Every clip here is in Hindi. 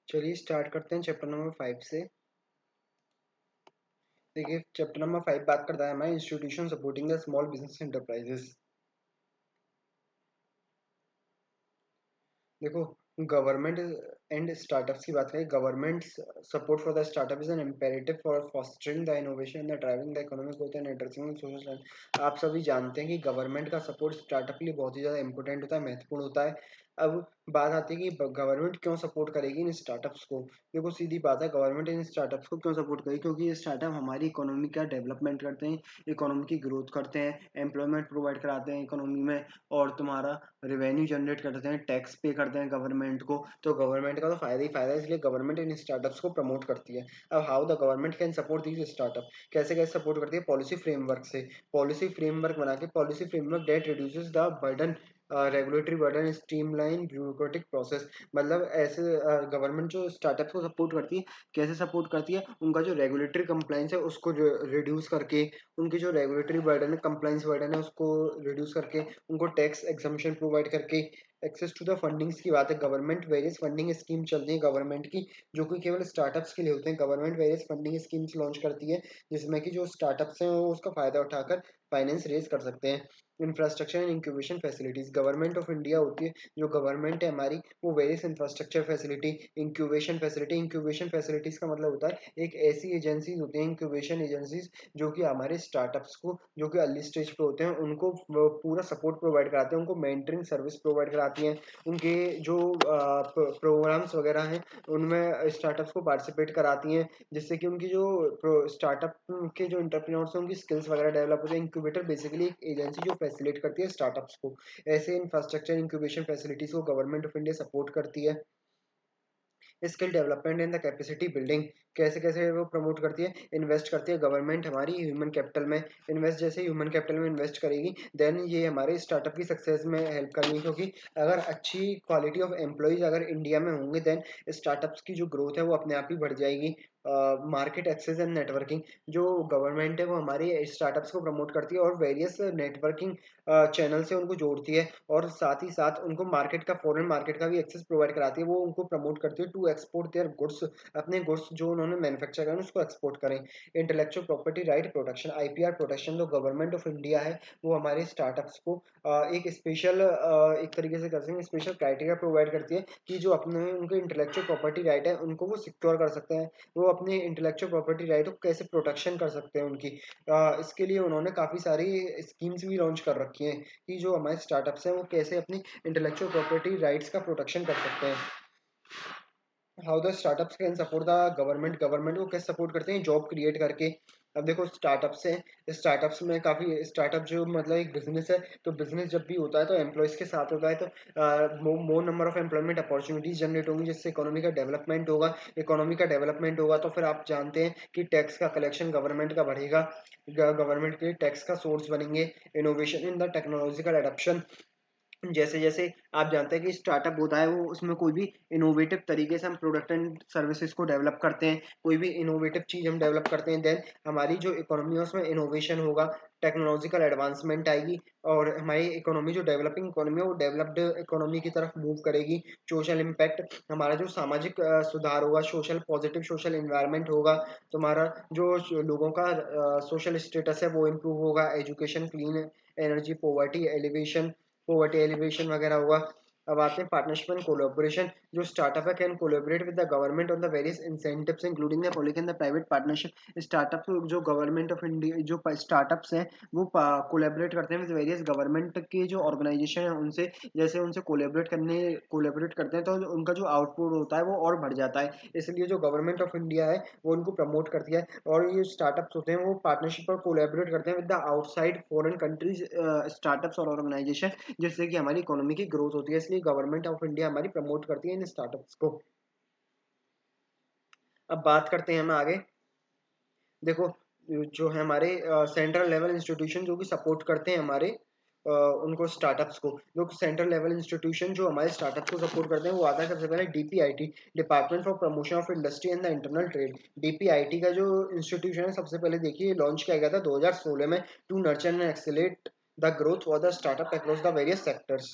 चलिए स्टार्ट करते हैं चैप्टर नंबर 5 से। देखिए चैप्टर नंबर 5 बात करता है हमारे institution supporting the small business enterprises. देखो, गवर्नमेंट एंड स्टार्टअप्स की बात करें, government support for the startup is an imperative for fostering the innovation the driving the economic growth and addressing social. आप सभी जानते हैं कि गवर्नमेंट का सपोर्ट स्टार्टअप के लिए बहुत ही ज़्यादा इंपॉर्टेंट होता है, महत्वपूर्ण होता है। अब बात आती है कि गवर्नमेंट क्यों सपोर्ट करेगी इन स्टार्टअप्स को। देखो सीधी बात है, गवर्नमेंट इन स्टार्टअप्स को क्यों सपोर्ट करेगी, क्योंकि ये स्टार्टअप हमारी इकोनॉमी का डेवलपमेंट करते हैं, इकोनॉमी की ग्रोथ करते हैं, एम्प्लॉयमेंट प्रोवाइड कराते हैं इकोनॉमी में, और तुम्हारा रेवेन्यू जनरेट करते हैं, टैक्स पे करते हैं गवर्नमेंट को, तो गवर्नमेंट का तो फायदा ही फायदा है, इसलिए गवर्नमेंट इन स्टार्टअप्स को प्रमोट करती है। अब how the government can support these startup, कैसे कैसे सपोर्ट करती है, पॉलिसी फ्रेमवर्क से। पॉलिसी फ्रेमवर्क बना के, policy framework that reduces the burden, regulatory burden, streamline bureaucratic process. मतलब ऐसे गवर्नमेंट जो स्टार्टअप को सपोर्ट करती है, कैसे सपोर्ट करती है, उनका जो रेगुलेटरी कंप्लाइंस है उसको रिड्यूस करके, उनकी जो रेगुलेटरी बर्डन है, कंप्लाइंस बर्डन है, उसको रिड्यूस करके, उनको टैक्स एग्जम्पशन प्रोवाइड करके, एक्सेस टू द फंडिंग्स की बात है, गवर्नमेंट वेरियस फंडिंग स्कीम चलती है गवर्नमेंट की, जो कि केवल स्टार्टअप्स के लिए होते हैं। Government various funding schemes launch करती है, जिसमें कि जो स्टार्टअप्स हैं वो उसका फायदा उठाकर फाइनेंस रेज कर सकते हैं। Infrastructure and incubation facilities, government of India होती है, जो गवर्नमेंट है हमारी, वो various infrastructure facility, incubation facility, incubation facilities का मतलब होता है एक ऐसी एजेंसीज होती हैं, इंक्यूबेशन एजेंसीज, जो कि हमारे स्टार्टअप्स को, जो कि अर्ली स्टेज पे होते हैं, उनको पूरा सपोर्ट प्रोवाइड कराते हैं, उनको मेंटरिंग सर्विस प्रोवाइड कराती हैं, उनके जो प्रोग्राम्स वगैरह हैं उनमें स्टार्टअप्स को पार्टिसिपेट कराती हैं, जिससे कि उनकी जो स्टार्टअप के जो इंटरप्रेन्योर्स हैं उनकी स्किल्स वगैरह डेवलप होते हैं। इंक्यूबेटर बेसिकली एक एजेंसी जो फैसिलिटेट करती है स्टार्टअप्स को। ऐसे इंफ्रास्ट्रक्चर इंक्यूबेशन फैसिलिटीज को गवर्नमेंट ऑफ इंडिया सपोर्ट करती है। Skill development and the capacity building, कैसे कैसे वो प्रमोट करती है, इन्वेस्ट करती है गवर्नमेंट हमारी ह्यूमन कैपिटल में। इन्वेस्ट जैसे ह्यूमन कैपिटल में इन्वेस्ट करेगी, देन ये हमारे स्टार्टअप की सक्सेस में हेल्प करेगी, क्योंकि अगर अच्छी क्वालिटी ऑफ एम्प्लॉयज अगर इंडिया में होंगे, देन स्टार्टअप्स की जो ग्रोथ है वो अपने आप ही बढ़ जाएगी। मार्केट एक्सेस एंड नेटवर्किंग, जो गवर्नमेंट है वो हमारी स्टार्टअप्स को प्रमोट करती है और वेरियस नेटवर्किंग चैनल से उनको जोड़ती है, और साथ ही साथ उनको मार्केट का, फॉरेन मार्केट का भी एक्सेस प्रोवाइड कराती है, वो उनको प्रमोट करती है टू एक्सपोर्ट देयर गुड्स, अपने गुड्स जो उन्होंने मैन्युफैक्चर करें उसको एक्सपोर्ट करें। Intellectual property right protection, IPR protection, जो गवर्नमेंट ऑफ इंडिया है वो हमारे स्टार्टअप्स को एक स्पेशल, एक तरीके से कर सकते हैं, स्पेशल क्राइटेरिया प्रोवाइड करती है कि जो अपने उनके इंटेलेक्चुअल प्रॉपर्टी राइट है उनको वो सिक्योर कर सकते हैं, वो अपने इंटेलेक्चुअल प्रॉपर्टी राइट को कैसे प्रोटेक्शन कर सकते हैं उनकी। इसके लिए उन्होंने काफ़ी सारी स्कीम्स भी लॉन्च कर रखी हैं कि जो हमारे स्टार्टअप्स हैं वो कैसे अपनी इंटेलेक्चुअल प्रॉपर्टी राइट्स का प्रोटेक्शन कर सकते हैं। How the startups can support the government, government को कैसे सपोर्ट करते हैं, जॉब क्रिएट करके। अब देखो स्टार्टअप्स हैं, स्टार्टअप्स में काफ़ी स्टार्टअप जो मतलब एक बिजनेस है, तो बिजनेस जब भी होता है तो एम्प्लॉयज़ के साथ होता है, तो मोर number of employment opportunities generate होंगी, जिससे इकोनॉमी का डेवलपमेंट होगा। इकोनॉमी का डेवलपमेंट होगा तो फिर आप जानते हैं कि टैक्स का कलेक्शन गवर्नमेंट का बढ़ेगा, गवर्नमेंट के टैक्स का सोर्स बनेंगे। Innovation in the technological adaption, जैसे जैसे आप जानते हैं कि स्टार्टअप होता है वो, उसमें कोई भी इनोवेटिव तरीके से हम प्रोडक्ट एंड सर्विसेज को डेवलप करते हैं, कोई भी इनोवेटिव चीज़ हम डेवलप करते हैं, देन हमारी जो इकोनॉमी है उसमें इनोवेशन होगा, टेक्नोलॉजिकल एडवांसमेंट आएगी, और हमारी इकोनॉमी जो डेवलपिंग इकोनॉमी है वो डेवलप्ड इकोनॉमी की तरफ मूव करेगी। सोशल इम्पैक्ट, हमारा जो सामाजिक सुधार होगा, सोशल पॉजिटिव सोशल इन्वायरमेंट होगा, तुम्हारा जो लोगों का सोशल स्टेटस है वो इम्प्रूव होगा, education, clean energy, poverty elevation वगैरह हुआ। अब आते हैं पार्टनरशिप एंड कोलैबोरेशन, जो स्टार्टअप है can collaborate with the government on the various incentives including the public and the private partnership. Startup जो गवर्नमेंट ऑफ इंडिया, जो स्टार्टअप्स हैं वो कोलैबोरेट करते हैं विद वेरियस गवर्नमेंट के जो ऑर्गेनाइजेशन है उनसे, जैसे उनसे कोलैबोरेट करते हैं तो उनका जो आउटपुट होता है वो और बढ़ जाता है, इसलिए जो गवर्नमेंट ऑफ इंडिया है वो उनको प्रमोट करती है। और ये स्टार्टअप्स होते हैं वो पार्टनरशिप और कोलैबोरेट करते हैं with the outside foreign countries startups और ऑर्गेनाइजेशन, जिससे कि हमारी इकोनॉमी की ग्रोथ होती है, इसलिए गवर्नमेंट ऑफ इंडिया हमारी प्रमोट करती है इन स्टार्टअप्स को। अब बात करते हैं हम आगे। देखो, जो है हमारे सेंट्रल लेवल इंस्टीट्यूशन जो कि सपोर्ट करते हैं हमारे उनको स्टार्टअप्स को, जो सेंट्रल लेवल इंस्टीट्यूशन जो हमारे स्टार्टअप्स को सपोर्ट करते हैं वो आता है सबसे पहले DPIT, department for promotion of industry and the internal trade. DPIT का जो इंस्टीट्यूशन है सबसे पहले देखिए लॉन्च किया गया था 2016 में, to nurture and accelerate the growth for the startup across the various sectors.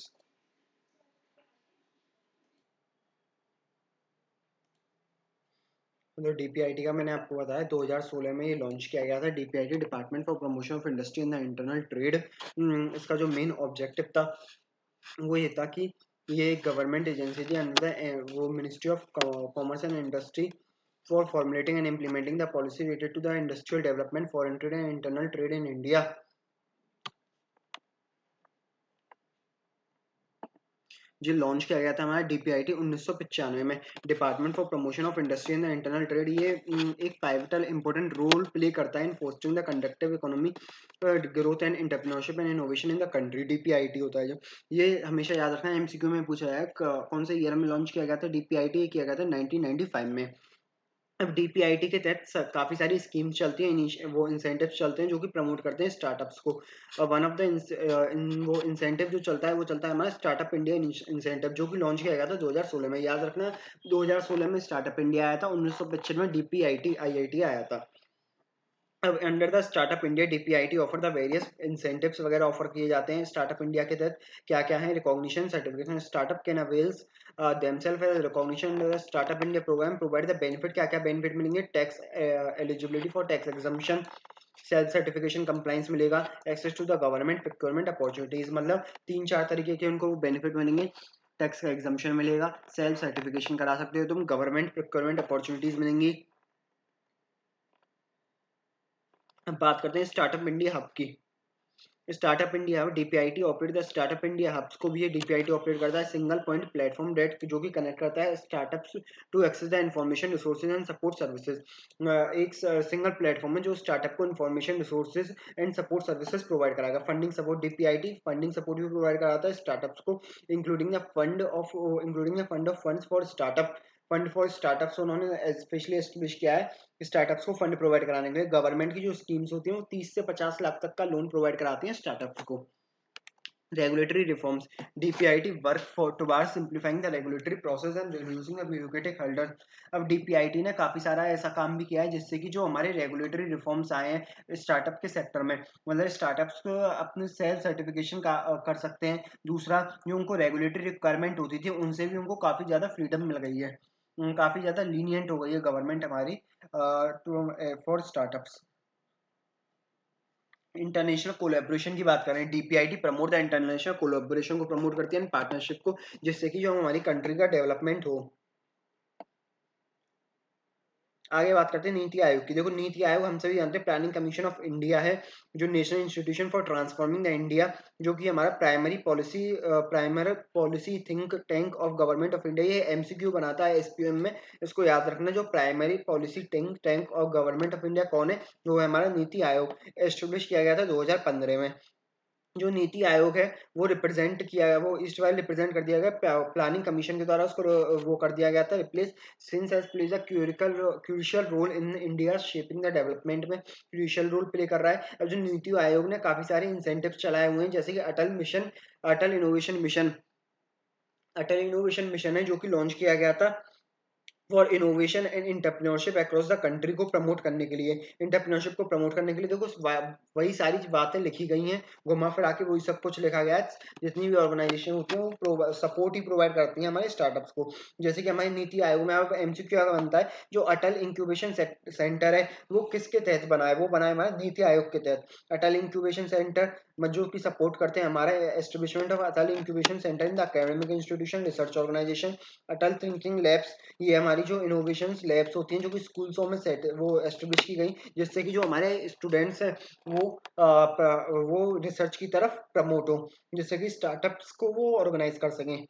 तो डीपीआईटी का मैंने आपको बताया 2016 में ये लॉन्च किया गया था। DPIT department for promotion of industry in the internal trade. इसका जो मेन ऑब्जेक्टिव था वो ये था कि ये एक गवर्नमेंट एजेंसी थी अंडर वो ministry of commerce and industry for formulating and implementing the policy related to the industrial development foreign trade and internal trade in India. जो लॉन्च किया गया था हमारा डीपीआईटी 1995 में। Department for promotion of industry and internal trade ये एक पाइवटल इंपॉर्टेंट रोल प्ले करता है in fostering the conductive economy growth and entrepreneurship and innovation in the country. डीपीआईटी होता है जो, ये हमेशा याद रखना है, एमसीक्यू में पूछा है कौन से ईयर में लॉन्च किया गया था। डीपीआईटी किया गया था 1995 में। अब डीपीआईटी के तहत काफ़ी सारी स्कीम्स चलती हैं, वो इंसेंटिव्स चलते हैं जो कि प्रमोट करते हैं स्टार्टअप्स को। वन ऑफ द वो इंसेंटिव जो चलता है वो चलता है हमारा स्टार्टअप इंडिया इंसेंटिव, जो कि लॉन्च किया गया था 2016 में। याद रखना 2016 में स्टार्टअप इंडिया आया था, 1995 में डीपीआईटी आईआईटी आया था। अब under the startup India DPIT offer the various incentives वगैरह ऑफर किए जाते हैं स्टार्टअप इंडिया के तहत। क्या क्या है? Recognition certification, startup can avails themself as recognition the startup India programme provide the benefit. क्या क्या बेनिफिट मिलेंगे? Tax eligibility for tax exemption, self certification compliance मिलेगा, access to the government procurement opportunities. मतलब 3-4 तरीके के उनको बेनिफिट मिलेंगे। टैक्स का एग्जम्पशन मिलेगा, सेल्फ सर्टिफिकेशन करा सकते हो तुम, गवर्नमेंट प्रोक्योरमेंट अपॉर्चुनिटीज मिलेंगी। अब बात करते हैं स्टार्टअप इंडिया हब की। Startup India hub DPIT operate the startup India hubs को भी ये डीपीआईटी ऑपरेट करता है। सिंगल पॉइंट प्लेटफॉर्म डेट जो कि कनेक्ट करता है startups to access the information resources and support services. एक सिंगल प्लेटफॉर्म है जो स्टार्टअप को information resources and support services provide कराएगा। Funding support, DPIT funding support भी प्रोवाइड कराता है स्टार्टअप्स को, including the fund of funds for startup. Fund for startups उन्होंने स्पेशली एस्टेब्लिश किया है स्टार्टअप्स को फंड प्रोवाइड कराने के लिए। गवर्नमेंट की जो स्कीम्स होती हैं वो 30 से 50 लाख तक का लोन प्रोवाइड कराती हैं स्टार्टअप्स को। Regulatory reforms, DPIT work for towards simplifying the regulatory process and reducing the bureaucratic hurdle. अब डीपीआईटी ने काफी सारा ऐसा काम भी किया है जिससे कि जो हमारे रेगुलेटरी रिफॉर्म्स आए हैं स्टार्टअप के सेक्टर में, मतलब स्टार्टअप्स को अपने सेल्फ सर्टिफिकेशन का कर सकते हैं। दूसरा, जो उनको रेगुलेटरी रिक्वायरमेंट होती थी उनसे भी उनको काफी ज्यादा फ्रीडम मिल गई है, काफी ज्यादा लीनियंट हो गई है गवर्नमेंट हमारी फॉर स्टार्टअप्स। इंटरनेशनल कोलैबोरेशन की बात करें, डीपीआईटी प्रमोट द इंटरनेशनल कोलैबोरेशन को प्रमोट करती है, पार्टनरशिप को, जिससे कि जो हमारी कंट्री का डेवलपमेंट हो। आगे बात करते हैं नीति आयोग की। देखो नीति आयोग हम सभी जानते हैं प्लानिंग कमीशन ऑफ इंडिया है, जो national institution for transforming the India, जो कि हमारा primary policy think tank of government of India. ये एमसीक्यू बनाता है एसपीएम में, इसको याद रखना। जो primary policy think tank of government of India कौन है? वो है हमारा नीति आयोग। एस्टेब्लिश किया गया था 2015 में। जो नीति आयोग है वो रिप्रेजेंट किया गया, वो इस्ट वाइल रिप्रेजेंट कर दिया गया प्लानिंग कमीशन के द्वारा, उसको वो कर दिया गया था replace. Since has plays a crucial role in India shaping the development में क्रूशियल रोल प्ले कर रहा है। अब जो नीति आयोग ने काफी सारे इंसेंटिव्स चलाए हुए हैं, जैसे कि अटल इनोवेशन मिशन। अटल इनोवेशन मिशन है जो कि लॉन्च किया गया था for innovation and entrepreneurship across the country को प्रमोट करने के लिए। इंटरप्रेन्योरशिप को प्रमोट करने के लिए देखो वही सारी बातें लिखी गई हैं, घुमा फिरा के वही सब कुछ लिखा गया है। जितनी भी ऑर्गेनाइजेशन होती है वो सपोर्ट ही प्रोवाइड करती हैं हमारे स्टार्टअप्स को। जैसे कि हमारी नीति आयोग में अब एमसीक्यू बनता है, जो अटल इंक्यूबेशन सेंटर है वो किसके तहत बना है? वो बना है हमारे नीति आयोग के तहत। अटल इंक्यूबेशन सेंटर जो की सपोर्ट करते हैं हमारे establishment of Atal incubation centre in the academic institution research organisation. Atal thinking labs, ये हमारी जो इनोवेशन लैब्स होती हैं जो कि स्कूल्सों में सेट वो एस्टेब्लिश की गई, जिससे कि जो हमारे स्टूडेंट्स हैं वो रिसर्च की तरफ प्रमोट हो, जिससे कि स्टार्टअप्स को वो ऑर्गेनाइज कर सकें।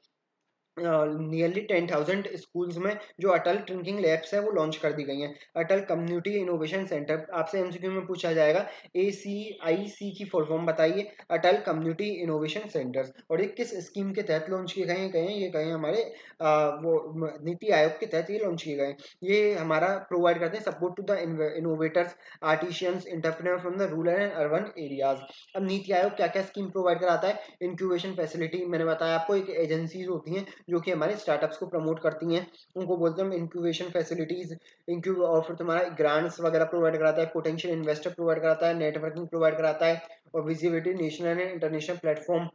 नियरली 10,000 स्कूल्स में जो अटल थिंकिंग लैब्स है वो लॉन्च कर दी गई हैं। अटल कम्युनिटी इनोवेशन सेंटर, आपसे एमसीक्यू में पूछा जाएगा ACIC की फुल फॉर्म बताइए। अटल कम्युनिटी इनोवेशन सेंटर्स। और ये किस स्कीम के तहत लॉन्च किए गए हैं? ये गए हैं हमारे नीति आयोग के तहत ये लॉन्च किए गए। ये हमारा प्रोवाइड करते हैं support to the innovators, artisans, entrepreneur from the rural and urban areas. अब नीति आयोग क्या क्या स्कीम प्रोवाइड कराता है? इंक्यूबेशन फैसिलिटी, मैंने बताया आपको, एक एजेंसीज होती हैं जो कि हमारे स्टार्टअप्स को प्रमोट करती हैं, उनको बोलते हैं हम इंक्यूबेशन फैसिलिटीज। इंक्यू और फिर तुम्हारा ग्रांट्स वगैरह प्रोवाइड कराता है, पोटेंशियल इन्वेस्टर प्रोवाइड कराता है, नेटवर्किंग प्रोवाइड कराता है, और visibility national and international platform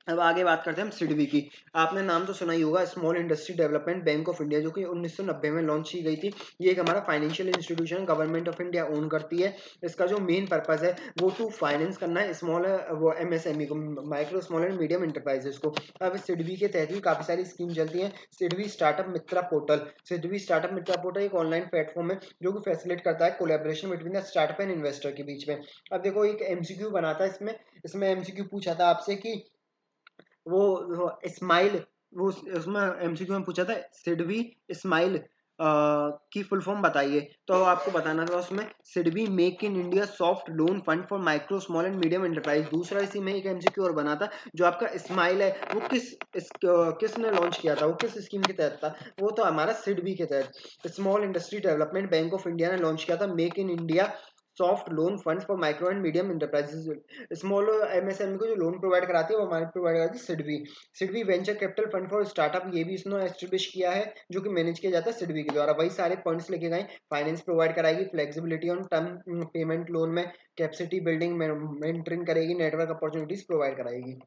अब आगे बात करते हैं हम सिडबी की। आपने नाम तो सुना ही होगा, small industry development bank of India, जो कि 1990 में लॉन्च की गई थी। ये एक हमारा financial institution government of India own करती है। इसका जो मेन पर्पज है वो टू फाइनेंस करना है स्मॉल वो एमएसएमई को, micro small and medium enterprises को। अब सिडबी के तहत ही काफी सारी स्कीम चलती हैं। सिडबी स्टार्टअप मित्रा पोर्टल, सिडबी स्टार्टअप मित्रा पोर्टल एक ऑनलाइन प्लेटफॉर्म है जो कि फैसिलिटेट करता है collaboration between the startup and investor के बीच में। अब देखो एक एमसीक्यू बनाता है इसमें, इसमें एमसीक्यू पूछा था आपसे कि वो स्माइल, वो उसमें एमसीक्यू में पूछा था सिडबी स्माइल की फुल फॉर्म बताइए। तो आपको बताना था उसमें SIDBI make in India soft loan fund for micro small and medium enterprise. दूसरा इसी में एक एमसीक्यू और बना था, जो आपका स्माइल है वो किसने लॉन्च किया था, वो किस स्कीम के तहत था, वो तो हमारा सिडबी के तहत small industry development bank of India ने लॉन्च किया था make in India soft loan fund for micro and medium enterprises. Small MSME को जो लोन प्रोवाइड कराती है वो हमारी प्रोवाइड कराती है SIDBI. SIDBI venture capital fund for startup, ये भी इसने एस्टेब्लिश किया है, जो कि मैनेज किया जाता है सिडबी के द्वारा। वही सारे पॉइंट्स लेके गए, फाइनेंस प्रोवाइड कराएगी, flexibility on term payment loan में, कैपेसिटी बिल्डिंग मेंटरिंग करेगी, नेटवर्क अपॉर्चुनिटीज प्रोवाइड कराएगी।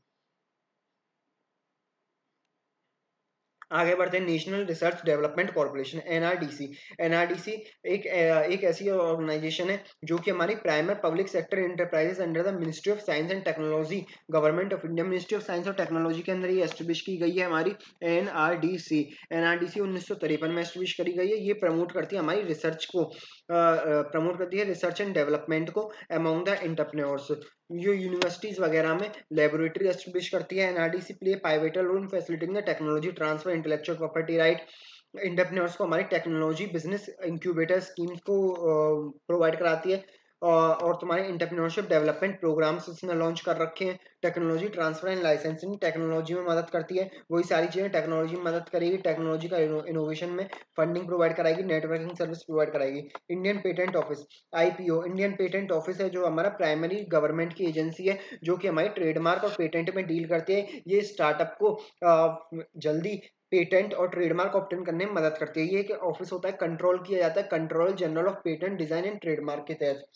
आगे बढ़ते हैं, national research development corporation NRDC. NRDC एक ऐसी ऑर्गेनाइजेशन है जो कि हमारी primary public sector enterprises under the ministry of science and technology government of India, ministry of science और टेक्नोलॉजी के अंदर ये एस्टेब्लिश की गई है हमारी एनआरडीसी। एनआरडीसी 1953 में एस्टेब्लिश करी गई है। ये प्रमोट करती है हमारी रिसर्च को, प्रमोट करती है रिसर्च एंड डेवलपमेंट को अमॉन्ग द एंटरप्रेन्योर्स। जो यूनिवर्सिटीज वगैरह में लेबोरेटरी एस्टेब्लिश करती है NRDC, play pivotal role in facilitating the technology transfer intellectual property right. Entrepreneurs को हमारी टेक्नोलॉजी बिजनेस इंक्यूबेटर स्कीम्स को प्रोवाइड कराती है। और तुम्हारे इंटरप्रेन्योरशिप डेवलपमेंट प्रोग्राम्स इसने लॉन्च कर रखे हैं। Technology transfer and licensing, technology में मदद करती है, वही सारी चीज़ें टेक्नोलॉजी में मदद करेगी, टेक्नोलॉजी का इनोवेशन में फंडिंग प्रोवाइड कराएगी, नेटवर्किंग सर्विस प्रोवाइड कराएगी। Indian patent office IPO, Indian patent office है जो हमारा प्राइमरी गवर्नमेंट की एजेंसी है, जो कि हमारी ट्रेडमार्क और पेटेंट में डील करती है। ये स्टार्टअप को जल्दी पेटेंट और ट्रेडमार्क ऑब्टेन करने में मदद करती है। ये एक ऑफिस होता है, कंट्रोल किया जाता है control general of patent design and trademark के तहत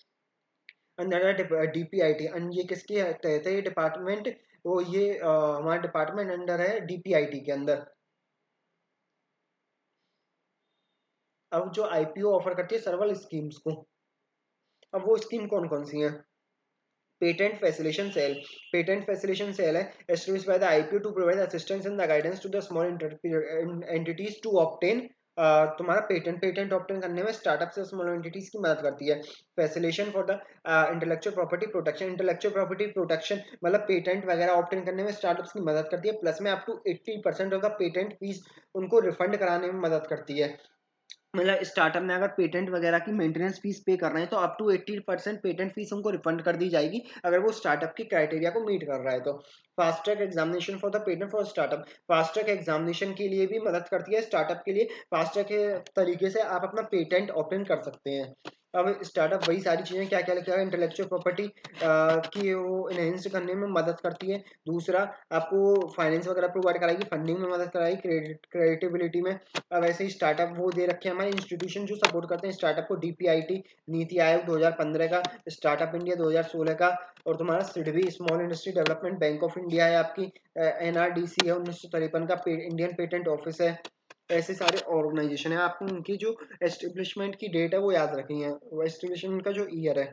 अंडर डीपीआईटी। ये किसके तहत है ये डिपार्टमेंट, वो ये हमारा डिपार्टमेंट अंडर है डीपीआईटी के अंदर। अब जो आईपीओ ऑफर करती है सर्वल स्कीम्स को, अब वो स्कीम कौन कौन सी हैं। Patent facilitation cell, patent facilitation cell है established by the IPO to provide assistance and the guidance to the small entities to obtain तुम्हारा पेटेंट, पेटेंट ऑप्टेन करने में स्टार्टअप से स्मॉल एंटिटीज की मदद करती है। Facilitation for the intellectual property protection, intellectual property protection मतलब पेटेंट वगैरह ऑप्टेन करने में स्टार्टअप्स की मदद करती है, प्लस में up to 80% of the patent fees उनको रिफंड कराने में मदद करती है। मतलब स्टार्टअप में अगर पेटेंट वगैरह की मेंटेनेंस फीस पे कर रहे हैं तो अप टू 80% पेटेंट फीस उनको रिफंड कर दी जाएगी अगर वो स्टार्टअप की क्राइटेरिया को मीट कर रहा है तो। Fast track examination for the patent for startup, fast track examination के लिए भी मदद करती है स्टार्टअप के लिए। फास्ट ट्रैक के तरीके से आप अपना पेटेंट ओपन कर सकते हैं। अब स्टार्टअप वही सारी चीज़ें क्या क्या लिखा है, इंटेलेक्चुअल प्रॉपर्टी की वो इनहेंस करने में मदद करती है। दूसरा आपको फाइनेंस वगैरह प्रोवाइड कराएगी, फंडिंग में मदद कराएगी, क्रेडिटेबिलिटी में। अब ऐसे ही स्टार्टअप वो दे रखे हैं हमारे इंस्टीट्यूशन जो सपोर्ट करते हैं स्टार्टअप को, डीपीआईटी, नीति आयोग 2015 का, स्टार्टअप इंडिया 2016 का, और तुम्हारा SIDBI small industry development bank of India है आपकी, एनआरडीसी है 1953 का, इंडियन पेटेंट ऑफिस है। ऐसे सारे ऑर्गेनाइजेशन है, आपको उनकी जो एस्टेब्लिशमेंट की डेट है वो याद रखनी है, वो एस्टेब्लिशमेंट का जो ईयर है।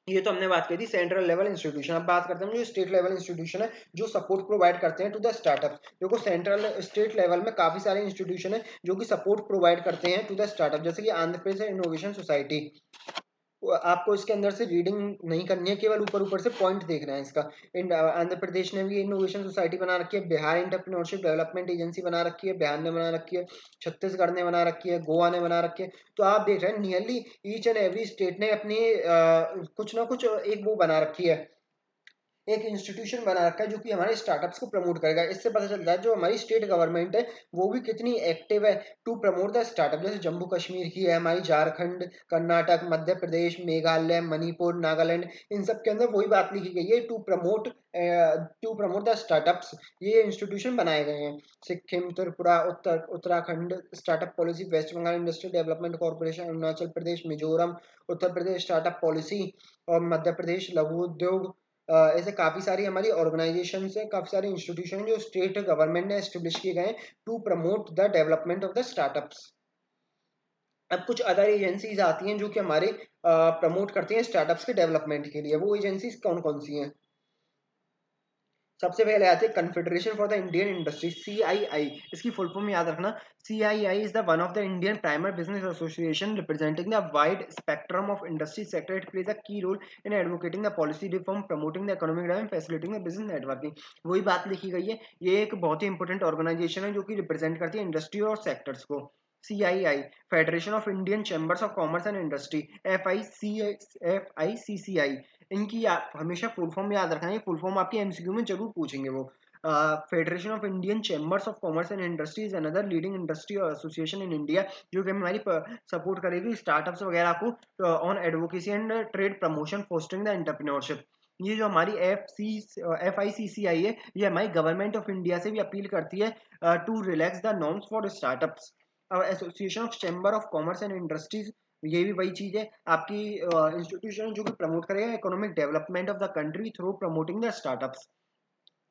ये तो हमने बात की थी सेंट्रल लेवल इंस्टीट्यूशन। अब बात करते हैं जो स्टेट लेवल इंस्टीट्यूशन है जो सपोर्ट प्रोवाइड करते हैं टू द स्टार्टअप। देखो सेंट्रल स्टेट लेवल में काफी सारे इंस्टीट्यूशन है जो कि सपोर्ट प्रोवाइड करते हैं टू द स्टार्टअप, जैसे कि आंध्र प्रदेश इनोवेशन सोसाइटी। आपको इसके अंदर से रीडिंग नहीं करनी है, केवल ऊपर ऊपर से पॉइंट देखना है इसका। आंध्र प्रदेश ने भी इनोवेशन सोसाइटी बना रखी है, बिहार इंटरप्रेन्योरशिप डेवलपमेंट एजेंसी बना रखी है, बिहार ने बना रखी है, छत्तीसगढ़ ने बना रखी है, गोवा ने बना रखी है। तो आप देख रहे हैं nearly each and every state ने अपनी कुछ ना कुछ एक वो बना रखी है, एक इंस्टीट्यूशन बना रखा है जो कि हमारे स्टार्टअप्स को प्रमोट करेगा। इससे पता चलता है जो हमारी स्टेट गवर्नमेंट है वो भी कितनी एक्टिव है टू प्रमोट द स्टार्टअप। जैसे जम्मू कश्मीर की है हमारी, झारखंड, कर्नाटक, मध्य प्रदेश, मेघालय, मणिपुर, नागालैंड, इन सब के अंदर वही बात लिखी गई है टू प्रमोट द स्टार्टअप्स। ये इंस्टीट्यूशन बनाए गए हैं। Sikkim, Tripura, Uttarakhand startup policy, West Bengal industrial development corporation, Arunachal Pradesh, Mizoram, Uttar Pradesh startup policy, और मध्य प्रदेश लघु उद्योग, ऐसे काफ़ी सारी हमारी ऑर्गेनाइजेशंस हैं, काफ़ी सारे इंस्टीट्यूशन हैं जो स्टेट गवर्नमेंट ने एस्टेब्लिश किए गए हैं to promote the development of the startups. अब कुछ अदर एजेंसीज आती हैं जो कि हमारे प्रमोट करती हैं स्टार्टअप्स के डेवलपमेंट के लिए। वो एजेंसीज कौन कौन सी हैं? सबसे पहले आती है confederation for the Indian industry, CII। इसकी फुल फॉर्म याद रखना। CII is the one of the Indian primary business association representing the wide spectrum of industry sector. It plays a key role in advocating the policy reform, promoting the economic development, facilitating the business networking. वही बात लिखी गई है। ये एक बहुत ही इंपॉर्टेंट ऑर्गेनाइजेशन है जो कि रिप्रेजेंट करती है इंडस्ट्री और सेक्टर्स को। CII, federation of Indian chambers of commerce and industry, FICCI। इनकी हमेशा फुल फॉर्म याद रखना है। फुल फॉर्म आपकी एमसीक्यू में जरूर पूछेंगे वो। Federation of Indian chambers of commerce and industries another leading industry association in India, जो कि हमारी सपोर्ट करेगी स्टार्टअप्स वगैरह को on advocacy and trade promotion, fostering the entrepreneurship. ये जो हमारी FICCI है, ये हमारी गवर्नमेंट ऑफ इंडिया से भी अपील करती है to relax the norms for startups. Association of chamber of commerce and industries, ये भी वही चीज है आपकी इंस्टीट्यूशन जो कि प्रमोट करेगा economic development of the country through promoting the startups.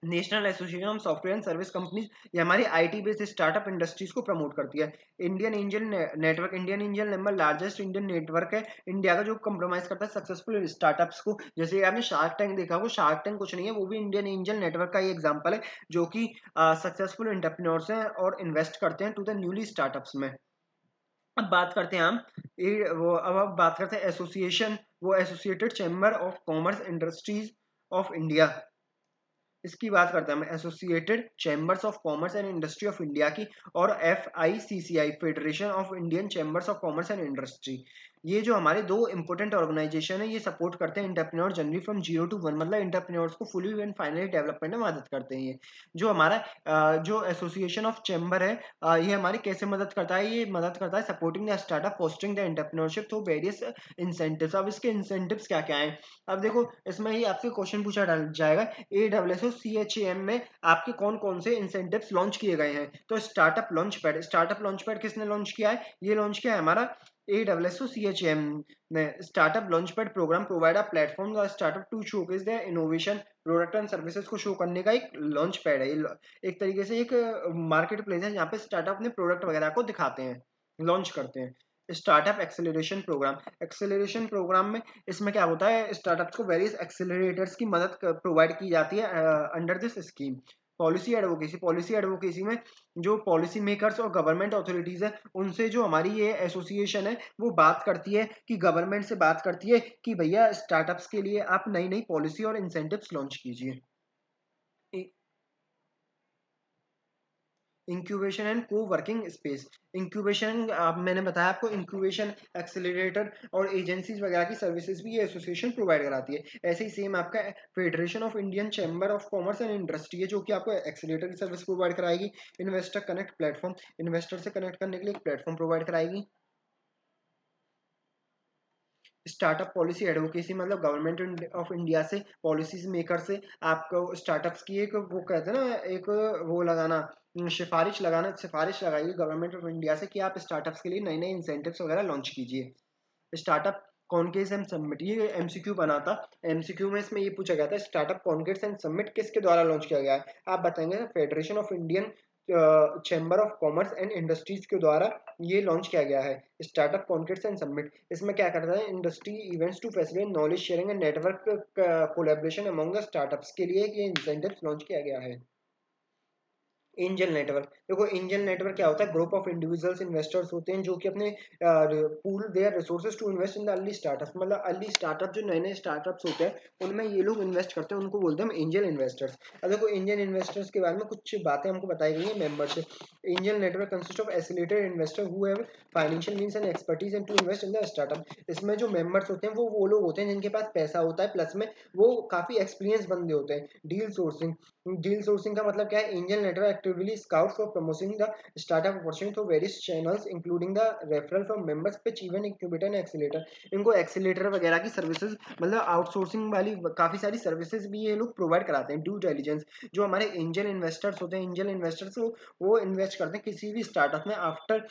National association of software and service companies, ये हमारी आईटी बेस्ड स्टार्टअप इंडस्ट्रीज को प्रमोट करती है। Indian angel network, Indian angel number largest Indian network है इंडिया का, जो कंप्रोमाइज करता है सक्सेसफुल स्टार्टअप्स को। जैसे आपने शार्क टैंक देखा हो, शार्क टैंक कुछ नहीं है, वो भी इंडियन एंजल नेटवर्क का ही एग्जाम्पल है, जो कि सक्सेसफुल एंटरप्रेन्योर्स हैं और इन्वेस्ट करते हैं टू द न्यूली स्टार्टअप्स में। अब बात करते हैं हम अब बात करते हैं एसोसिएशन, वो associated chamber of commerce industries of India. इसकी बात करते हैं हम, associated chambers of commerce and industry of India की, और FICCI, federation of Indian chambers of commerce and industry. ये जो हमारे दो इंपॉर्टेंट ऑर्गेनाइजेशन है, ये सपोर्ट करते हैं एंटरप्रेन्योर जर्नी फ्रॉम 0 to 1, मतलब एंटरप्रेन्योर्स को फुली एंड फाइनली डेवलपमेंट में मदद करते हैं। ये जो हमारा जो एसोसिएशन ऑफ चैम्बर है, ये हमारी कैसे मदद करता है? ये मदद करता है supporting the startup, fostering the entrepreneurship through various incentives. अब इसके इंसेंटिव्स क्या क्या हैं? अब देखो, इसमें ही आपसे क्वेश्चन पूछा जाएगा, AWSO CHAM में आपके कौन कौन से इंसेंटिव्स लॉन्च किए गए हैं? तो startup launch pad, startup launch pad किसने लॉन्च किया है? ये लॉन्च किया है हमारा AWSO CHAM ने। Startup launch pad program provide a platform the startup to showcase their innovation, product and services को शो करने का एक लॉन्च पैड है। ये एक तरीके से एक मार्केट प्लेस है जहाँ पे स्टार्टअप अपने प्रोडक्ट वगैरह को दिखाते हैं, लॉन्च करते हैं। Startup acceleration program, acceleration program में इसमें क्या होता है, स्टार्टअप्स को वेरियस एक्सेलरेटर्स की मदद प्रोवाइड की जाती है under this scheme. Policy advocacy, policy advocacy में जो पॉलिसी मेकर्स और गवर्नमेंट अथॉरिटीज है, उनसे जो हमारी ये एसोसिएशन है वो बात करती है, कि गवर्नमेंट से बात करती है कि भैया स्टार्टअप्स के लिए आप नई नई पॉलिसी और इंसेंटिव्स लॉन्च कीजिए। इंक्यूबेशन एंड को वर्किंग स्पेस, इंक्यूबेशन मैंने बताया आपको, इंक्यूबेशन एक्सेलरेटर और एजेंसीज वगैरह की सर्विसेज भी ये एसोसिएशन प्रोवाइड कराती है। ऐसे ही सेम आपका federation of Indian chamber of commerce and industry है, जो कि आपको एक्सेलरेटर की सर्विस प्रोवाइड कराएगी। इन्वेस्टर कनेक्ट प्लेटफॉर्म, इन्वेस्टर से कनेक्ट करने के लिए एक प्लेटफॉर्म प्रोवाइड कराएगी। स्टार्टअप पॉलिसी एडवोकेसी, मतलब गवर्नमेंट ऑफ इंडिया से, पॉलिसीज मेकर से आपको स्टार्टअप्स की एक वो कहते हैं ना, एक वो लगाना, सिफारिश लगाइए गवर्नमेंट ऑफ इंडिया से कि आप स्टार्टअप्स के लिए नए नए इंसेंटिव्स वगैरह लॉन्च कीजिए। स्टार्टअप कॉन्केस एंड समिट, ये एमसीक्यू बना था। एमसीक्यू में इसमें ये पूछा गया था, स्टार्टअप कॉन्केस एंड समिट किसके द्वारा लॉन्च किया गया है? आप बताएंगे, federation of Indian chamber of commerce and industries के द्वारा ये लॉन्च किया गया है। स्टार्टअप कॉन्केस एंड समिट, इसमें क्या करता है, industry events to facilitate knowledge sharing and network collaboration among the startups के लिए ये इंसेंटिव्स लॉन्च किया गया है। एंजल नेटवर्क, देखो एंजल नेटवर्क क्या होता है, ग्रुप ऑफ इंडिविजुअल्स इन्वेस्टर्स होते हैं जो कि अपने pool their resources to invest in the early startups, मतलब अर्ली स्टार्टअप जो नए नए स्टार्टअप्स होते हैं उनमें ये लोग इन्वेस्ट करते हैं, उनको बोलते हैं एंजल इन्वेस्टर्स। अब देखो एंजल इन्वेस्टर्स के बारे में कुछ बातें हमको बताई गई है। Membership, angel network consist of accredited investor who have financial means and expertise in to invest in the startup. इसमें जो मेंबर्स होते हैं वो लोग होते हैं जिनके पास पैसा होता है, प्लस में वो काफी एक्सपीरियंस बंदे होते हैं। डील सोर्सिंग, डील सोर्सिंग का मतलब क्या है, angel network actively scout for promoting the startup opportunity through various channels including the referral from members, pitch event, incubator and accelerator. इनको एक्सीलेटर वगैरह की सर्विसेज, मतलब आउटसोर्सिंग वाली काफी सारी सर्विसेज भी ये लोग प्रोवाइड कराते हैं। ड्यू डिलिजेंस, जो हमारे एंजल इन्वेस्टर्स होते हैं, एंजल इन्वेस्टर्स वो इन्वेस्ट करते हैं किसी भी स्टार्टअप में after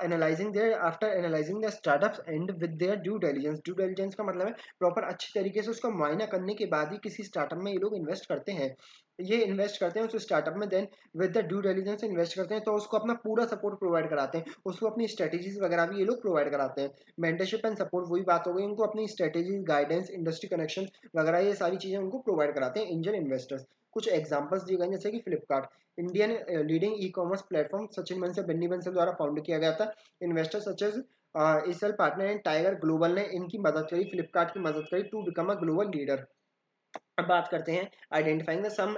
analysing the startups and with their due diligence का मतलब है प्रॉपर अच्छी तरीके से उसका मुआयना करने के बाद ही किसी स्टार्टअप में ये लोग इन्वेस्ट करते हैं। ये इन्वेस्ट करते हैं उस स्टार्टअप में, then with the due diligence invest करते हैं, तो उसको अपना पूरा सपोर्ट प्रोवाइड कराते हैं, उसको अपनी स्ट्रेटेजीज वगैरह भी ये लोग प्रोवाइड कराते हैं। मेंटरशिप एंड सपोर्ट वही बात हो गई, उनको अपनी स्ट्रेटेजी, गाइडेंस, इंडस्ट्री कनेक्शन वगैरह ये सारी चीजें उनको प्रोवाइड कराते हैं एंजल इन्वेस्टर्स। कुछ एग्जांपल्स दिए गए जैसे कि Flipkart, Indian leading e commerce platform, Sachin Bansal Binny Bansal द्वारा फाउंड किया गया था। Investor such as Accel partner and Tiger Global ने इनकी मदद करी, फ्लिपकार्ट की मदद करी to become a global leader. अब बात करते हैं आइडेंटिफाइंग द सम,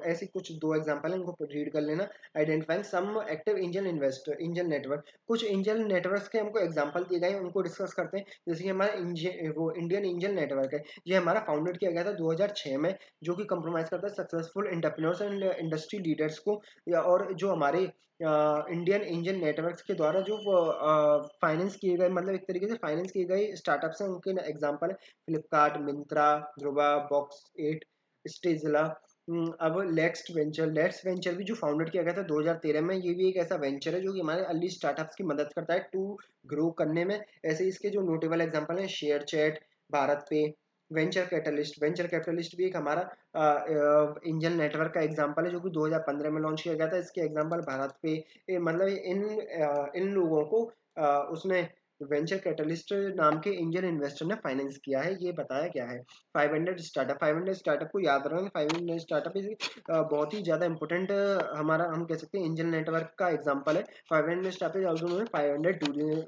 ऐसी कुछ दो एग्जांपल है उनको रीड कर लेना। Identifying some active angel investor, angel network, कुछ एंजल नेटवर्क्स के हमको एग्जांपल दिए गए हैं, उनको डिस्कस करते हैं। जैसे कि हमारा वो इंडियन एंजल नेटवर्क है, ये हमारा फाउंडेड किया गया था 2006 में, जो कि कंप्रोमाइज करता है successful entrepreneurs and industry leaders को, या और जो हमारे इंडियन एंजल नेटवर्क्स के द्वारा जो फाइनेंस किए गए, मतलब एक तरीके से फाइनेंस किए गए स्टार्टअप्स हैं, उनके एग्जांपल है फ्लिपकार्ट, मिंत्रा, ध्रुवा, बॉक्स 8, स्टेजला। अब लेट्स वेंचर भी जो फाउंडेड किया गया था 2013 में, ये भी एक ऐसा वेंचर है जो कि हमारे अर्ली स्टार्टअप्स की मदद करता है टू ग्रो करने में। ऐसे इसके जो नोटेबल एग्जांपल हैं शेयर चैट, भारत पे, वेंचर कैपिटलिस्ट भी एक हमारा इंजन नेटवर्क का एग्जांपल है जो कि 2015 में लॉन्च किया गया था। इसके एग्जांपल भारत पे, मतलब इन लोगों को उसने वेंचर कैटलिस्ट नाम के एंजल इन्वेस्टर ने फाइनेंस किया है, ये बताया गया है। 500 स्टार्टअप को याद रखना, 500 स्टार्टअप इज बहुत ही ज़्यादा इंपॉर्टेंट, हमारा हम कह सकते हैं एंजल नेटवर्क का एग्जांपल है। 500 startup is also known 500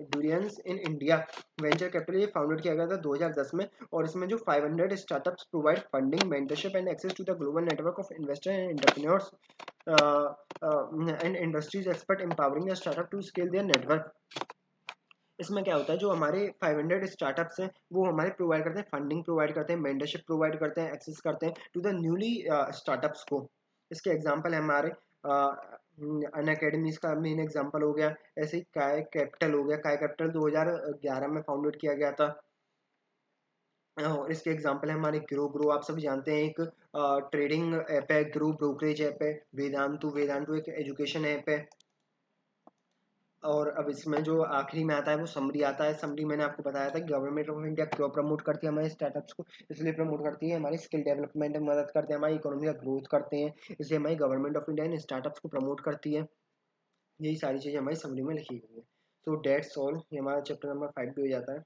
Durians in India. Venture capital ये फाउंडेड किया गया था 2010 में, और इसमें जो 500 startups provide funding, mentorship and access to the global network of investor and entrepreneurs and industries expert empowering the startup to scale their network. इसमें क्या होता है, जो हमारे 500 स्टार्टअप्स हैं वो हमारे प्रोवाइड करते हैं, फंडिंग प्रोवाइड करते हैं, मेंटरशिप प्रोवाइड करते हैं, एक्सेस करते हैं टू द न्यूली स्टार्टअप्स को। इसके एग्जांपल है हमारे अन अकेडमीज का मेन एग्जांपल हो गया, ऐसे ही काय कैपिटल हो गया, काय कैपिटल 2011 में फाउंडेड किया गया था। और इसके एग्जांपल है हमारे ग्रो, ग्रो आप सभी जानते हैं एक ट्रेडिंग ऐप है, ग्रो ब्रोकरेज ऐप है, वेदांतु, वेदांतु एक एजुकेशन ऐप है। और अब इसमें जो आखिरी में आता है वो समरी आता है। समरी मैंने आपको बताया था कि गवर्नमेंट ऑफ इंडिया क्यों प्रमोट करती है हमारे स्टार्टअप्स को, इसलिए प्रमोट करती है हमारी स्किल डेवलपमेंट में मदद करते हैं, हमारी इकोनॉमी का ग्रोथ करते हैं, इसलिए हमारी government of India in startups को प्रमोट करती है। यही सारी चीज़ें हमारी समरी में लिखी गई है। तो डेट्स ऑल, ये हमारा चैप्टर नंबर 5 भी हो जाता है।